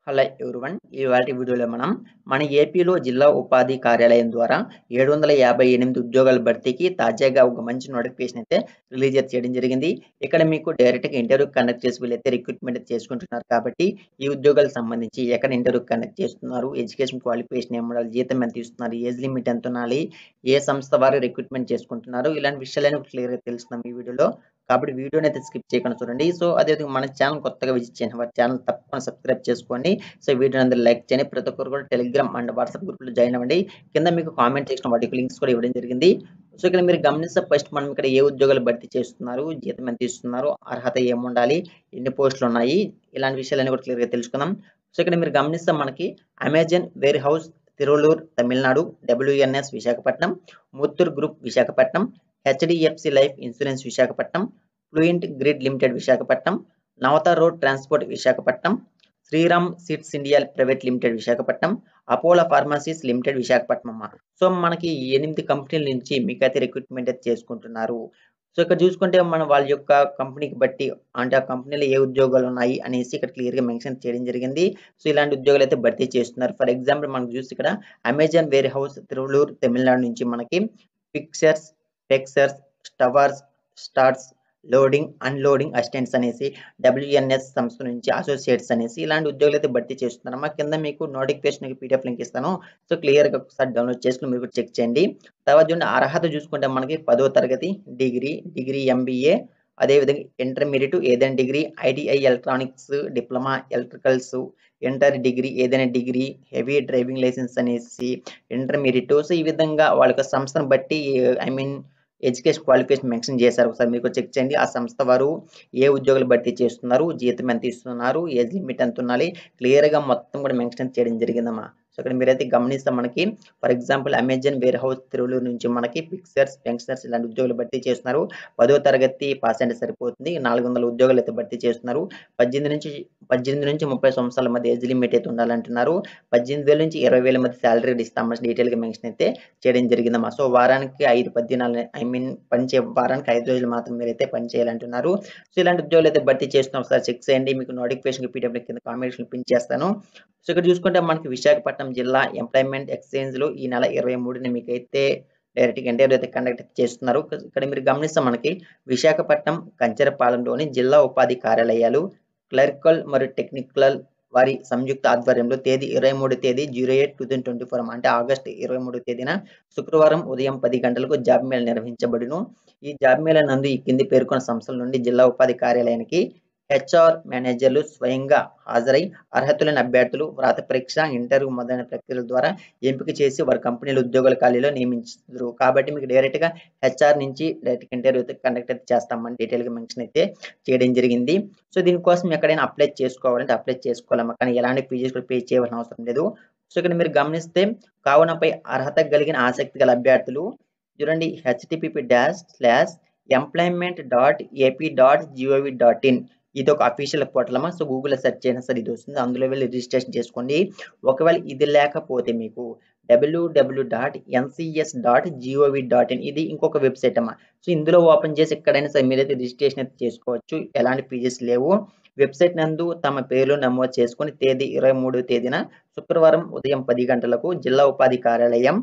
Hello everyone. ఇవాల్టి వీడియోలో మన ఏపీలో జిల్లా ఉపాధి కార్యాలయం ద్వారా 758 ఉద్యోగాల భర్తీకి తాజాగా ఒక మంచి నోటిఫికేషన్ అయితే రిలీజ్ చేయడం జరిగింది. ఇక్కడ మీకు డైరెక్ట్‌గా ఇంటర్వ్యూ కండక్ట్ చేసి వీళ్ళైతే రిక్రూట్‌మెంట్ చేసుకుంటున్నారు కాబట్టి, ఈ ఉద్యోగాలకు సంబంధించి ఎక్కడ ఇంటర్వ్యూ కండక్ట్ చేస్తున్నారు, ఎడ్యుకేషన్ క్వాలిఫికేషన్ ఏముండాలి, జీతం ఎంత ఇస్తున్నారు, ఏజ్ లిమిట్ ఎంత ఉండాలి, ఏ సంస్థ వారు రిక్రూట్‌మెంట్ చేసుకుంటున్నారు, ఇలాంటి విషయాలన్నీ క్లియర్‌గా తెలుసుకుందాం ఈ వీడియోలో. కాబట్టి వీడియోనైతే స్కిప్ చేయకుండా చూడండి. సో అదేవిధంగా మన ఛానల్ కొత్తగా విజిట్ చేసిన వారు ఛానల్ తప్పకుండా సబ్స్క్రైబ్ చేసుకోండి. సో వీడియోని అందరూ లైక్ చేయండి. ప్రతి ఒక్కరు కూడా టెలిగ్రామ్ అండ్ వాట్సాప్ గ్రూప్‌లో జాయిన్ అవ్వండి. కింద మీకు కామెంట్ సెక్షన్‌లో వాటికి లింక్స్ కూడా ఇవ్వడం జరిగింది. సో ఇక్కడ మీరు గమనిస్తే ఫస్ట్ మనం ఇక్కడ ఏ ఉద్యోగాలు భర్తీ చేస్తున్నారు, జీతం ఎంత ఇస్తున్నారు, అర్హత ఏముండాలి, ఎన్ని పోస్టులు ఉన్నాయి, ఇలాంటి విషయాలన్నీ కూడా క్లియర్‌గా తెలుసుకుందాం. సో ఇక్కడ మీరు గమనిస్తే మనకి Amazon warehouse Tiruvallur Tamil Nadu, WNS Visakhapatnam, Muthoot group Visakhapatnam, HDFC life insurance Visakhapatnam, fluent grid limited Visakhapatnam, Navata road transport Visakhapatnam, Sriram seeds India private limited Visakhapatnam, Apollo pharmacies limited Visakhapatnam. So మనకి 8 కంపెనీల నుంచి మీకైతే రిక్రూట్మెంట్ అయితే చేసుకుంటున్నారు. సో ఇక్కడ చూసుకుంటే మన వాళ్ళ యొక్క కంపెనీకి బట్టి అంటే ఆ కంపెనీలో ఏ ఉద్యోగాలు ఉన్నాయి అనేసి ఇక్కడ క్లియర్‌గా మెన్షన్ చేయడం జరిగింది. సో ఇలాంటి ఉద్యోగాలు అయితే భర్తీ చేస్తున్నారు. ఫర్ ఎగ్జాంపుల్ మనకు చూస్తే ఇక్కడ Amazon warehouse Tiruvallur Tamil Nadu నుంచి మనకి ఫిక్సర్స్, టెక్సర్స్, స్టవర్స్, స్టార్ట్స్, లోడింగ్, అన్‌లోడింగ్ అసిస్టెంట్స్ అనేసి, డబ్ల్యూఎన్ఎస్ సంస్థ నుంచి అసోసియేట్స్ అనేసి ఇలాంటి ఉద్యోగాలు అయితే భర్తీ చేస్తున్నారమ్మా. కింద మీకు నోటిఫికేషన్‌కి పీడిఎఫ్ లింక్ ఇస్తాను. సో క్లియర్‌గా ఒకసారి డౌన్‌లోడ్ చేసుకొని మీరు కూడా చెక్ చేయండి. తర్వాత చూడండి అర్హత చూసుకుంటే మనకి 10వ తరగతి డిగ్రీ ఎంబీఏ, అదేవిధంగా ఇంటర్మీడియేట్ ఏదైనా degree, ITI electronics, diploma electricals, inter degree ఏదైనా డిగ్రీ, హెవీ డ్రైవింగ్ లైసెన్స్ అనేసి ఇంటర్మీడియేట్. సో ఈ విధంగా వాళ్ళ యొక్క సంస్థను బట్టి I mean education qualification mention చేశారు. ఒకసారి మీరు చెక్ చేయండి. ఆ సంస్థ వారు ఏ ఉద్యోగాలు భర్తీ చేస్తున్నారు, జీతం ఎంత ఇస్తున్నారు, ఏజ్ లిమిట్ ఎంత ఉండాలి, క్లియర్‌గా మొత్తం కూడా మెన్షన్ చేయడం జరిగిందమ్మా. సో ఇక్కడ మీరైతే గమనిస్తే మనకి for example Amazon warehouse Tiruvallur నుంచి మనకి ఫిక్సర్స్, యంగ్‌స్టర్స్ ఇలాంటి ఉద్యోగాలు భర్తీ చేస్తున్నారు. 10వ తరగతి పాస్ అంటే సరిపోతుంది. 400 ఉద్యోగాలు అయితే భర్తీ చేస్తున్నారు. 18-30 సంవత్సరాల మధ్య ఏజ్ లిమిట్ అయితే ఉండాలంటున్నారు. 18,000 నుంచి 20,000 మధ్య సాలరీ ఇస్తామని డీటెయిల్‌గా మెన్షన్ అయితే చేయడం జరిగిందమ్మా. సో వారానికి 5 పద్దినాలు ఐ మీన్ వారానికి 5 రోజులు మాత్రం మీరైతే పని చేయాలంటున్నారు. సో ఇలాంటి ఉద్యోగాలు అయితే భర్తీ చేస్తున్నాం. ఒకసారి చెక్ చేయండి. మీకు నోటిఫికేషన్ పీడిఎఫ్ కింద కామెంట్ సెక్షన్‌లో పిన్ చేస్తాను. సో ఇక్కడ చూసుకుంటే మనకి విశాఖపట్నం జిల్లా ఎంప్లాయ్‌మెంట్ ఎక్స్‌చేంజ్‌లో ఈ నెల 23న మీకైతే డైరెక్ట్‌గా ఇంటర్వ్యూ అయితే కండక్ట్ చేస్తున్నారు. ఇక్కడ మీరు గమనిస్తే మనకి విశాఖపట్నం, కంచరపాలెంలోని జిల్లా ఉపాధి కార్యాలయాలు, క్లరికల్ మరియు టెక్నికల్ వారి సంయుక్త ఆధ్వర్యంలో తేదీ 23/08/2024 అంటే ఆగస్టు 23 తేదీన శుక్రవారం ఉదయం 10 గంటలకు జాబ్ మేళా నిర్వహించబడును. ఈ జాబ్ మేళా నందు ఈ కింది పేర్కొన్న సంస్థల నుండి జిల్లా ఉపాధి కార్యాలయానికి హెచ్ఆర్ మేనేజర్లు స్వయంగా హాజరై అర్హతలైన అభ్యర్థులు వ్రాత పరీక్ష, ఇంటర్వ్యూ మొదలైన ప్రక్రియల ద్వారా ఎంపిక చేసి వారి కంపెనీల ఉద్యోగాల ఖాళీలో నియమించుదురు. కాబట్టి మీకు డైరెక్ట్‌గా హెచ్ఆర్ నుంచి డైరెక్ట్ ఇంటర్వ్యూ అయితే కండక్ట్ అయితే చేస్తామని డీటెయిల్‌గా మెన్షన్ అయితే చేయడం జరిగింది. సో దీనికోసం ఎక్కడైనా అప్లై చేసుకోవాలంటే అప్లై చేసుకోవాలమ్మా. కానీ ఎలాంటి ఫీజెస్ కూడా పే చేయవలసిన అవసరం లేదు. సో ఇక్కడ మీరు గమనిస్తే కావునపై అర్హత కలిగిన ఆసక్తి గల అభ్యర్థులు చూడండి https://employment.ap.gov.in ఇదొక అఫీషియల్ పోర్టల్ అమ్మా. సో గూగుల్‌లో సెర్చ్ చేసినా సరే ఇది వస్తుంది. అందులో వెళ్లి రిజిస్ట్రేషన్ చేసుకోండి. ఒకవేళ ఇది లేకపోతే మీకు www.ncs.gov.in ఇది ఇంకొక వెబ్‌సైట్ అమ్మా. సో ఇందులో ఓపెన్ చేసి ఎక్కడైనా సరే మీరైతే రిజిస్ట్రేషన్ అయితే చేసుకోవచ్చు. ఎలాంటి ఫీజెస్ లేవు. వెబ్‌సైట్ నందు తమ పేర్లు నమోదు చేసుకొని తేదీ 23 తేదీన శుక్రవారం ఉదయం 10 గంటలకు జిల్లా ఉపాధి కార్యాలయం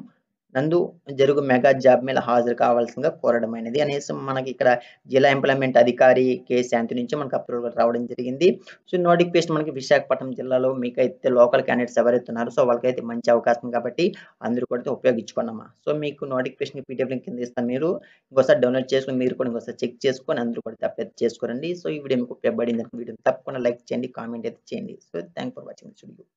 నందు జరుగు మెగా జాబ్ మేళా హాజరు కావాల్సిందిగా కోరడమైనది అనేసి మనకి ఇక్కడ జిల్లా ఎంప్లాయ్‌మెంట్ అధికారి కె. శాంతి నుంచి మనకు అప్రూవల్ రావడం జరిగింది. సో నోటిఫికేషన్ మనకి విశాఖపట్నం జిల్లాలో మీకైతే లోకల్ క్యాండిడేట్స్ ఎవరైతే ఉన్నారో సో వాళ్ళకైతే మంచి అవకాశం కాబట్టి అందరూ కూడా ఉపయోగించుకోండమ్మా. సో మీకు నోటిఫికేషన్ పీడిఎఫ్ లింక్ కింద ఇస్తాను. మీరు ఇంకోసారి డౌన్‌లోడ్ చేసుకొని మీరు కూడా ఇంకోసారి చెక్ చేసుకొని అందరూ కూడా అప్లై చేసుకోరండి. సో ఈ వీడియో మీకు ఉపయోగపడింది. వీడియోని తప్పకుండా లైక్ చేయండి, కామెంట్ అయితే చేయండి. So thanks for watching this video.